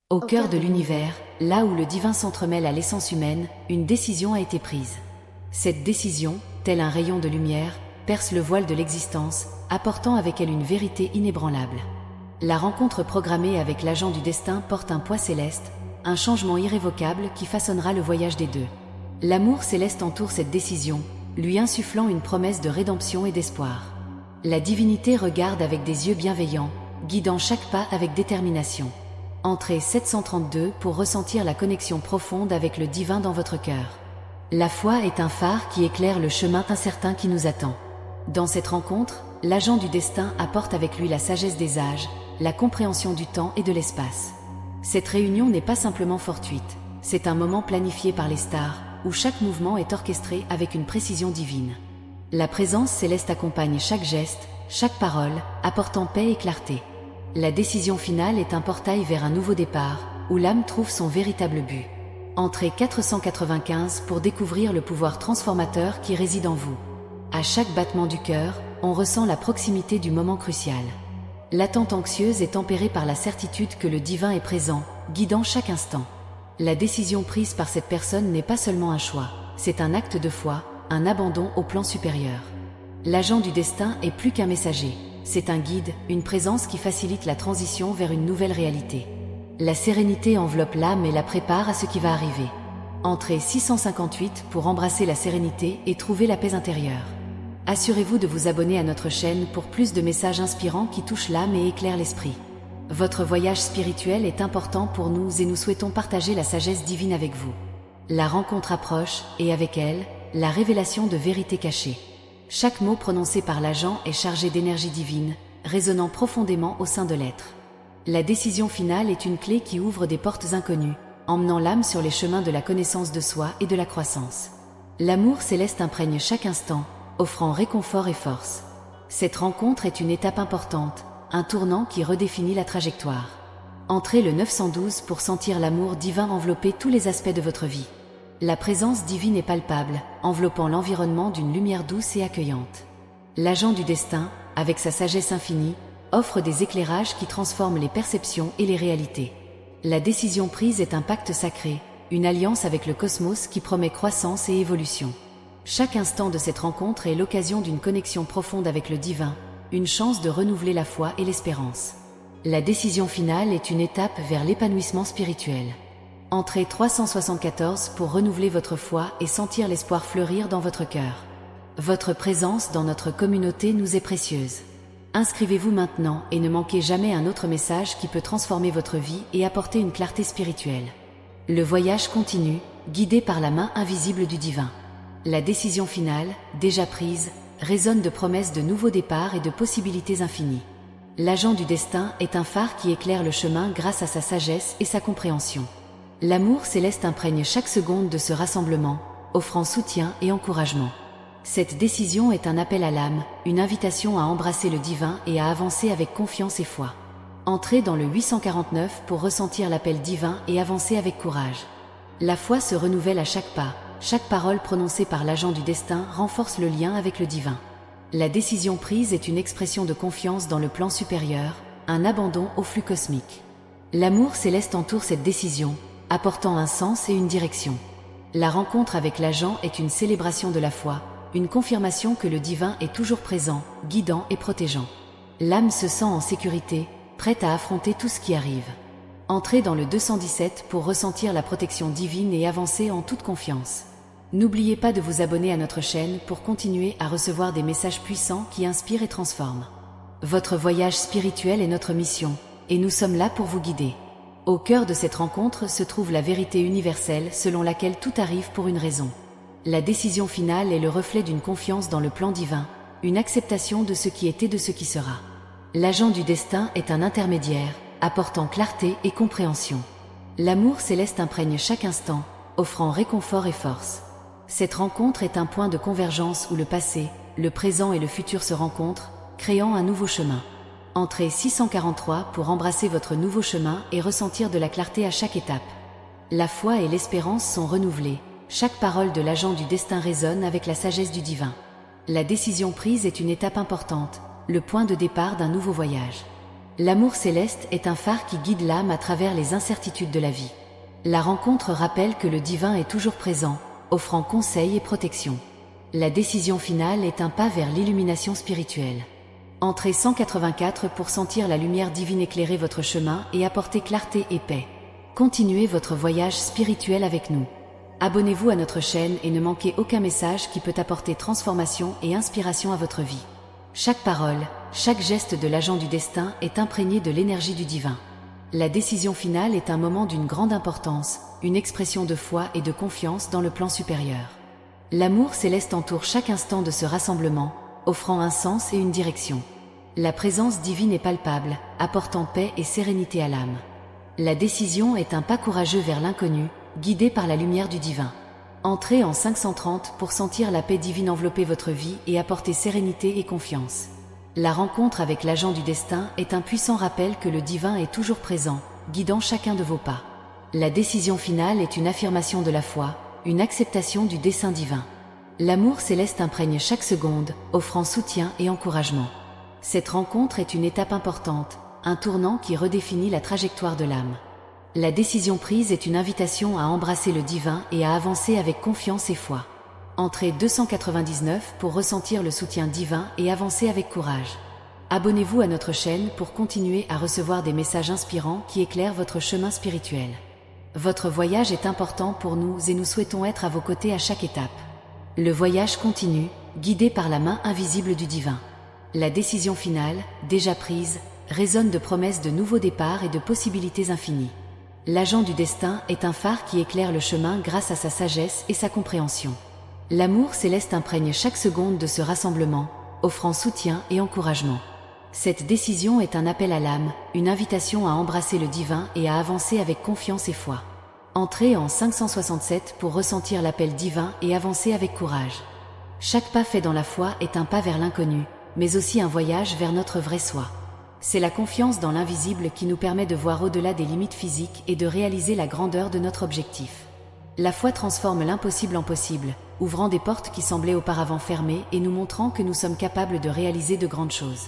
Au cœur de l'univers, là où le divin s'entremêle à l'essence humaine, une décision a été prise. Cette décision, tel un rayon de lumière, perce le voile de l'existence, apportant avec elle une vérité inébranlable. La rencontre programmée avec l'agent du destin porte un poids céleste, un changement irrévocable qui façonnera le voyage des deux. L'amour céleste entoure cette décision, lui insufflant une promesse de rédemption et d'espoir. La divinité regarde avec des yeux bienveillants, guidant chaque pas avec détermination. Entrée 732 pour ressentir la connexion profonde avec le divin dans votre cœur. La foi est un phare qui éclaire le chemin incertain qui nous attend. Dans cette rencontre, l'agent du destin apporte avec lui la sagesse des âges, la compréhension du temps et de l'espace. Cette réunion n'est pas simplement fortuite, c'est un moment planifié par les stars, où chaque mouvement est orchestré avec une précision divine. La présence céleste accompagne chaque geste, chaque parole, apportant paix et clarté. La décision finale est un portail vers un nouveau départ, où l'âme trouve son véritable but. Entrez 495 pour découvrir le pouvoir transformateur qui réside en vous. À chaque battement du cœur, on ressent la proximité du moment crucial. L'attente anxieuse est tempérée par la certitude que le divin est présent, guidant chaque instant. La décision prise par cette personne n'est pas seulement un choix, c'est un acte de foi, un abandon au plan supérieur. L'agent du destin est plus qu'un messager. C'est un guide, une présence qui facilite la transition vers une nouvelle réalité. La sérénité enveloppe l'âme et la prépare à ce qui va arriver. Entrez 658 pour embrasser la sérénité et trouver la paix intérieure. Assurez-vous de vous abonner à notre chaîne pour plus de messages inspirants qui touchent l'âme et éclairent l'esprit. Votre voyage spirituel est important pour nous et nous souhaitons partager la sagesse divine avec vous. La rencontre approche et avec elle, la révélation de vérités cachées. Chaque mot prononcé par l'agent est chargé d'énergie divine, résonnant profondément au sein de l'être. La décision finale est une clé qui ouvre des portes inconnues, emmenant l'âme sur les chemins de la connaissance de soi et de la croissance. L'amour céleste imprègne chaque instant, offrant réconfort et force. Cette rencontre est une étape importante, un tournant qui redéfinit la trajectoire. Entrez le 912 pour sentir l'amour divin envelopper tous les aspects de votre vie. La présence divine est palpable, enveloppant l'environnement d'une lumière douce et accueillante. L'agent du destin, avec sa sagesse infinie, offre des éclairages qui transforment les perceptions et les réalités. La décision prise est un pacte sacré, une alliance avec le cosmos qui promet croissance et évolution. Chaque instant de cette rencontre est l'occasion d'une connexion profonde avec le divin, une chance de renouveler la foi et l'espérance. La décision finale est une étape vers l'épanouissement spirituel. Entrez 374 pour renouveler votre foi et sentir l'espoir fleurir dans votre cœur. Votre présence dans notre communauté nous est précieuse. Inscrivez-vous maintenant et ne manquez jamais un autre message qui peut transformer votre vie et apporter une clarté spirituelle. Le voyage continue, guidé par la main invisible du divin. La décision finale, déjà prise, résonne de promesses de nouveaux départs et de possibilités infinies. L'agent du destin est un phare qui éclaire le chemin grâce à sa sagesse et sa compréhension. L'amour céleste imprègne chaque seconde de ce rassemblement, offrant soutien et encouragement. Cette décision est un appel à l'âme, une invitation à embrasser le divin et à avancer avec confiance et foi. Entrez dans le 849 pour ressentir l'appel divin et avancer avec courage. La foi se renouvelle à chaque pas, chaque parole prononcée par l'agent du destin renforce le lien avec le divin. La décision prise est une expression de confiance dans le plan supérieur, un abandon au flux cosmique. L'amour céleste entoure cette décision, apportant un sens et une direction. La rencontre avec l'agent est une célébration de la foi, une confirmation que le divin est toujours présent, guidant et protégeant. L'âme se sent en sécurité, prête à affronter tout ce qui arrive. Entrez dans le 217 pour ressentir la protection divine et avancer en toute confiance. N'oubliez pas de vous abonner à notre chaîne pour continuer à recevoir des messages puissants qui inspirent et transforment. Votre voyage spirituel est notre mission, et nous sommes là pour vous guider. Au cœur de cette rencontre se trouve la vérité universelle selon laquelle tout arrive pour une raison. La décision finale est le reflet d'une confiance dans le plan divin, une acceptation de ce qui est et de ce qui sera. L'agent du destin est un intermédiaire, apportant clarté et compréhension. L'amour céleste imprègne chaque instant, offrant réconfort et force. Cette rencontre est un point de convergence où le passé, le présent et le futur se rencontrent, créant un nouveau chemin. Entrez 643 pour embrasser votre nouveau chemin et ressentir de la clarté à chaque étape. La foi et l'espérance sont renouvelées, chaque parole de l'agent du destin résonne avec la sagesse du divin. La décision prise est une étape importante, le point de départ d'un nouveau voyage. L'amour céleste est un phare qui guide l'âme à travers les incertitudes de la vie. La rencontre rappelle que le divin est toujours présent, offrant conseil et protection. La décision finale est un pas vers l'illumination spirituelle. Entrez 184 pour sentir la lumière divine éclairer votre chemin et apporter clarté et paix. Continuez votre voyage spirituel avec nous. Abonnez-vous à notre chaîne et ne manquez aucun message qui peut apporter transformation et inspiration à votre vie. Chaque parole, chaque geste de l'agent du destin est imprégné de l'énergie du divin. La décision finale est un moment d'une grande importance, une expression de foi et de confiance dans le plan supérieur. L'amour céleste entoure chaque instant de ce rassemblement, offrant un sens et une direction. La présence divine est palpable, apportant paix et sérénité à l'âme. La décision est un pas courageux vers l'inconnu, guidé par la lumière du divin. Entrez en 530 pour sentir la paix divine envelopper votre vie et apporter sérénité et confiance. La rencontre avec l'agent du destin est un puissant rappel que le divin est toujours présent, guidant chacun de vos pas. La décision finale est une affirmation de la foi, une acceptation du dessein divin. L'amour céleste imprègne chaque seconde, offrant soutien et encouragement. Cette rencontre est une étape importante, un tournant qui redéfinit la trajectoire de l'âme. La décision prise est une invitation à embrasser le divin et à avancer avec confiance et foi. Entrez 299 pour ressentir le soutien divin et avancer avec courage. Abonnez-vous à notre chaîne pour continuer à recevoir des messages inspirants qui éclairent votre chemin spirituel. Votre voyage est important pour nous et nous souhaitons être à vos côtés à chaque étape. Le voyage continue, guidé par la main invisible du divin. La décision finale, déjà prise, résonne de promesses de nouveaux départs et de possibilités infinies. L'agent du destin est un phare qui éclaire le chemin grâce à sa sagesse et sa compréhension. L'amour céleste imprègne chaque seconde de ce rassemblement, offrant soutien et encouragement. Cette décision est un appel à l'âme, une invitation à embrasser le divin et à avancer avec confiance et foi. Entrez en 567 pour ressentir l'appel divin et avancer avec courage. Chaque pas fait dans la foi est un pas vers l'inconnu, mais aussi un voyage vers notre vrai soi. C'est la confiance dans l'invisible qui nous permet de voir au-delà des limites physiques et de réaliser la grandeur de notre objectif. La foi transforme l'impossible en possible, ouvrant des portes qui semblaient auparavant fermées et nous montrant que nous sommes capables de réaliser de grandes choses.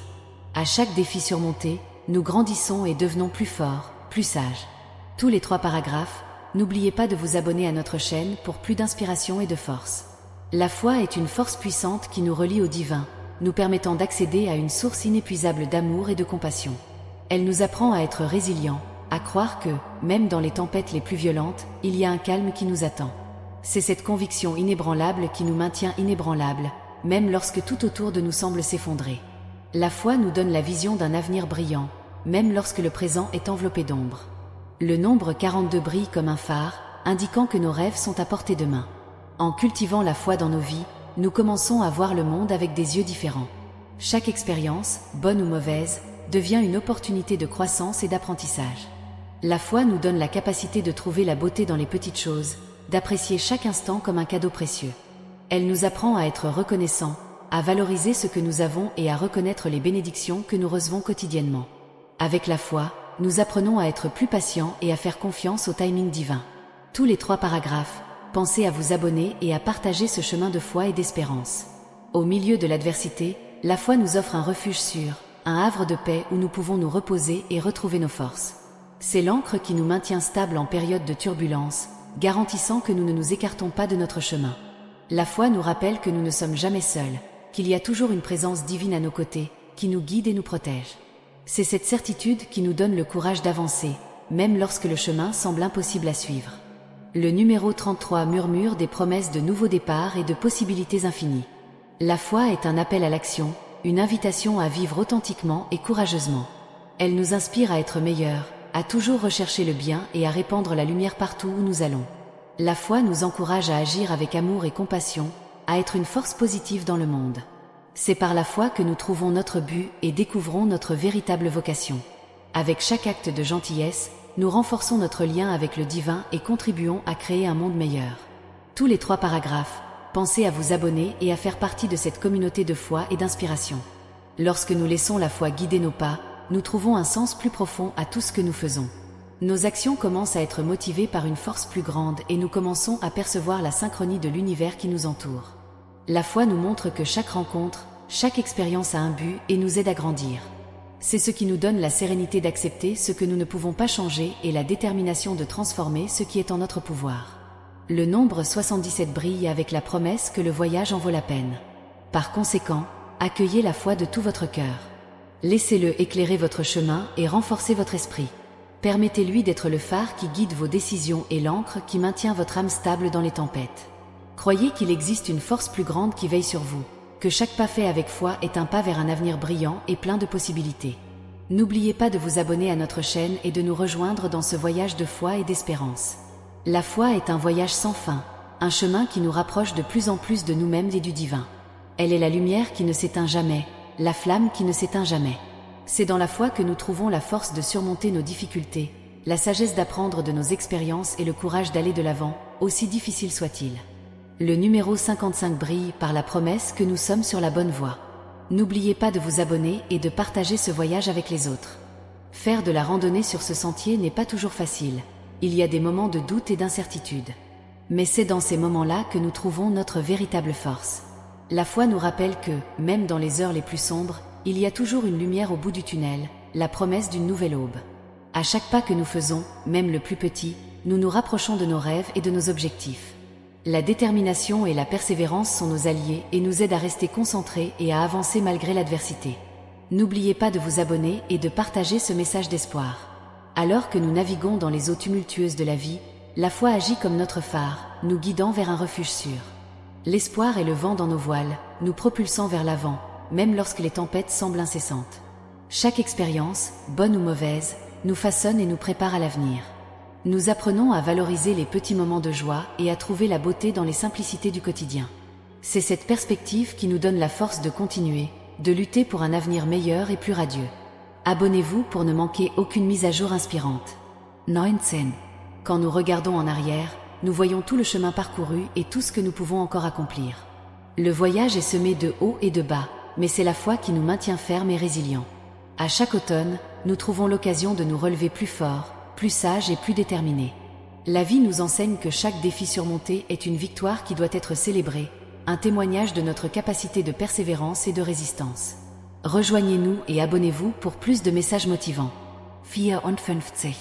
À chaque défi surmonté, nous grandissons et devenons plus forts, plus sages. Tous les 3 paragraphes, n'oubliez pas de vous abonner à notre chaîne pour plus d'inspiration et de force. La foi est une force puissante qui nous relie au divin, nous permettant d'accéder à une source inépuisable d'amour et de compassion. Elle nous apprend à être résilients, à croire que, même dans les tempêtes les plus violentes, il y a un calme qui nous attend. C'est cette conviction inébranlable qui nous maintient inébranlables, même lorsque tout autour de nous semble s'effondrer. La foi nous donne la vision d'un avenir brillant, même lorsque le présent est enveloppé d'ombre. Le nombre 42 brille comme un phare, indiquant que nos rêves sont à portée de main. En cultivant la foi dans nos vies, nous commençons à voir le monde avec des yeux différents. Chaque expérience, bonne ou mauvaise, devient une opportunité de croissance et d'apprentissage. La foi nous donne la capacité de trouver la beauté dans les petites choses, d'apprécier chaque instant comme un cadeau précieux. Elle nous apprend à être reconnaissants, à valoriser ce que nous avons et à reconnaître les bénédictions que nous recevons quotidiennement. Avec la foi, nous apprenons à être plus patients et à faire confiance au timing divin. Tous les 3 paragraphes, pensez à vous abonner et à partager ce chemin de foi et d'espérance. Au milieu de l'adversité, la foi nous offre un refuge sûr, un havre de paix où nous pouvons nous reposer et retrouver nos forces. C'est l'ancre qui nous maintient stables en période de turbulence, garantissant que nous ne nous écartons pas de notre chemin. La foi nous rappelle que nous ne sommes jamais seuls, qu'il y a toujours une présence divine à nos côtés, qui nous guide et nous protège. C'est cette certitude qui nous donne le courage d'avancer, même lorsque le chemin semble impossible à suivre. Le numéro 33 murmure des promesses de nouveaux départs et de possibilités infinies. La foi est un appel à l'action, une invitation à vivre authentiquement et courageusement. Elle nous inspire à être meilleurs, à toujours rechercher le bien et à répandre la lumière partout où nous allons. La foi nous encourage à agir avec amour et compassion, à être une force positive dans le monde. C'est par la foi que nous trouvons notre but et découvrons notre véritable vocation. Avec chaque acte de gentillesse, nous renforçons notre lien avec le divin et contribuons à créer un monde meilleur. Tous les 3 paragraphes, pensez à vous abonner et à faire partie de cette communauté de foi et d'inspiration. Lorsque nous laissons la foi guider nos pas, nous trouvons un sens plus profond à tout ce que nous faisons. Nos actions commencent à être motivées par une force plus grande et nous commençons à percevoir la synchronie de l'univers qui nous entoure. La foi nous montre que chaque rencontre, chaque expérience a un but et nous aide à grandir. C'est ce qui nous donne la sérénité d'accepter ce que nous ne pouvons pas changer et la détermination de transformer ce qui est en notre pouvoir. Le nombre 77 brille avec la promesse que le voyage en vaut la peine. Par conséquent, accueillez la foi de tout votre cœur. Laissez-le éclairer votre chemin et renforcer votre esprit. Permettez-lui d'être le phare qui guide vos décisions et l'ancre qui maintient votre âme stable dans les tempêtes. Croyez qu'il existe une force plus grande qui veille sur vous, que chaque pas fait avec foi est un pas vers un avenir brillant et plein de possibilités. N'oubliez pas de vous abonner à notre chaîne et de nous rejoindre dans ce voyage de foi et d'espérance. La foi est un voyage sans fin, un chemin qui nous rapproche de plus en plus de nous-mêmes et du divin. Elle est la lumière qui ne s'éteint jamais, la flamme qui ne s'éteint jamais. C'est dans la foi que nous trouvons la force de surmonter nos difficultés, la sagesse d'apprendre de nos expériences et le courage d'aller de l'avant, aussi difficile soit-il. Le numéro 55 brille par la promesse que nous sommes sur la bonne voie. N'oubliez pas de vous abonner et de partager ce voyage avec les autres. Faire de la randonnée sur ce sentier n'est pas toujours facile. Il y a des moments de doute et d'incertitude. Mais c'est dans ces moments-là que nous trouvons notre véritable force. La foi nous rappelle que, même dans les heures les plus sombres, il y a toujours une lumière au bout du tunnel, la promesse d'une nouvelle aube. À chaque pas que nous faisons, même le plus petit, nous nous rapprochons de nos rêves et de nos objectifs. La détermination et la persévérance sont nos alliés et nous aident à rester concentrés et à avancer malgré l'adversité. N'oubliez pas de vous abonner et de partager ce message d'espoir. Alors que nous naviguons dans les eaux tumultueuses de la vie, la foi agit comme notre phare, nous guidant vers un refuge sûr. L'espoir est le vent dans nos voiles, nous propulsant vers l'avant, même lorsque les tempêtes semblent incessantes. Chaque expérience, bonne ou mauvaise, nous façonne et nous prépare à l'avenir. Nous apprenons à valoriser les petits moments de joie et à trouver la beauté dans les simplicités du quotidien. C'est cette perspective qui nous donne la force de continuer, de lutter pour un avenir meilleur et plus radieux. Abonnez-vous pour ne manquer aucune mise à jour inspirante. 19. Quand nous regardons en arrière, nous voyons tout le chemin parcouru et tout ce que nous pouvons encore accomplir. Le voyage est semé de hauts et de bas, mais c'est la foi qui nous maintient fermes et résilients. À chaque automne, nous trouvons l'occasion de nous relever plus forts, plus sages et plus déterminés. La vie nous enseigne que chaque défi surmonté est une victoire qui doit être célébrée, un témoignage de notre capacité de persévérance et de résistance. Rejoignez-nous et abonnez-vous pour plus de messages motivants. 54.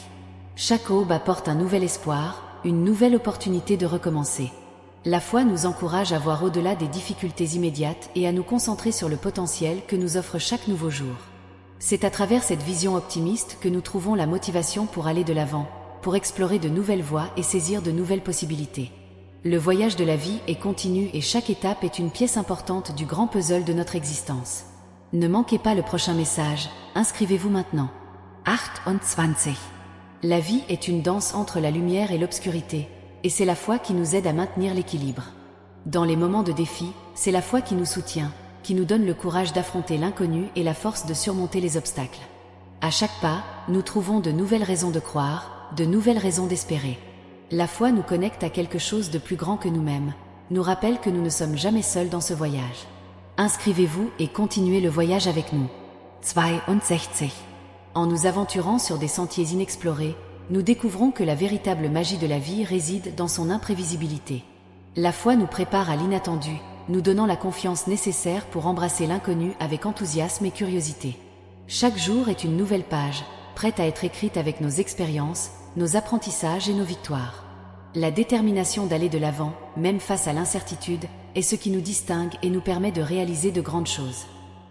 Chaque aube apporte un nouvel espoir, une nouvelle opportunité de recommencer. La foi nous encourage à voir au-delà des difficultés immédiates et à nous concentrer sur le potentiel que nous offre chaque nouveau jour. C'est à travers cette vision optimiste que nous trouvons la motivation pour aller de l'avant, pour explorer de nouvelles voies et saisir de nouvelles possibilités. Le voyage de la vie est continu et chaque étape est une pièce importante du grand puzzle de notre existence. Ne manquez pas le prochain message, inscrivez-vous maintenant. 28. La vie est une danse entre la lumière et l'obscurité, et c'est la foi qui nous aide à maintenir l'équilibre. Dans les moments de défi, c'est la foi qui nous soutient, qui nous donne le courage d'affronter l'inconnu et la force de surmonter les obstacles. À chaque pas, nous trouvons de nouvelles raisons de croire, de nouvelles raisons d'espérer. La foi nous connecte à quelque chose de plus grand que nous-mêmes, nous rappelle que nous ne sommes jamais seuls dans ce voyage. Inscrivez-vous et continuez le voyage avec nous. 62. En nous aventurant sur des sentiers inexplorés, nous découvrons que la véritable magie de la vie réside dans son imprévisibilité. La foi nous prépare à l'inattendu, nous donnant la confiance nécessaire pour embrasser l'inconnu avec enthousiasme et curiosité. Chaque jour est une nouvelle page, prête à être écrite avec nos expériences, nos apprentissages et nos victoires. La détermination d'aller de l'avant, même face à l'incertitude, est ce qui nous distingue et nous permet de réaliser de grandes choses.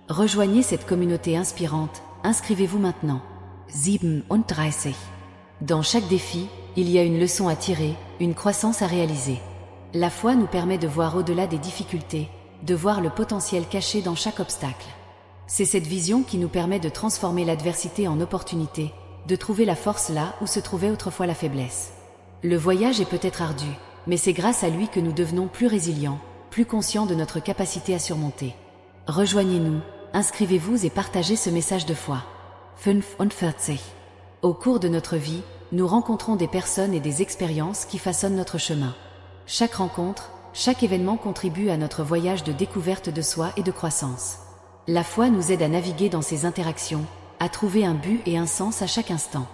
Rejoignez cette communauté inspirante, inscrivez-vous maintenant. 37. Dans chaque défi, il y a une leçon à tirer, une croissance à réaliser. La foi nous permet de voir au-delà des difficultés, de voir le potentiel caché dans chaque obstacle. C'est cette vision qui nous permet de transformer l'adversité en opportunité, de trouver la force là où se trouvait autrefois la faiblesse. Le voyage est peut-être ardu, mais c'est grâce à lui que nous devenons plus résilients, plus conscients de notre capacité à surmonter. Rejoignez-nous, inscrivez-vous et partagez ce message de foi. 45. Au cours de notre vie, nous rencontrons des personnes et des expériences qui façonnent notre chemin. Chaque rencontre, chaque événement contribue à notre voyage de découverte de soi et de croissance. La foi nous aide à naviguer dans ces interactions, à trouver un but et un sens à chaque instant.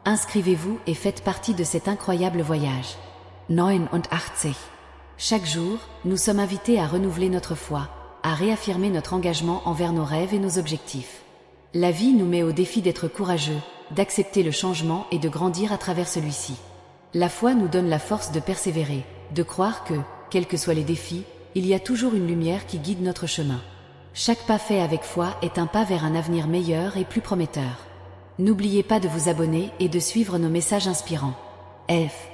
Inscrivez-vous et faites partie de cet incroyable voyage. 89. Chaque jour, nous sommes invités à renouveler notre foi, à réaffirmer notre engagement envers nos rêves et nos objectifs. La vie nous met au défi d'être courageux, d'accepter le changement et de grandir à travers celui-ci. La foi nous donne la force de persévérer, de croire que, quels que soient les défis, il y a toujours une lumière qui guide notre chemin. Chaque pas fait avec foi est un pas vers un avenir meilleur et plus prometteur. N'oubliez pas de vous abonner et de suivre nos messages inspirants. F.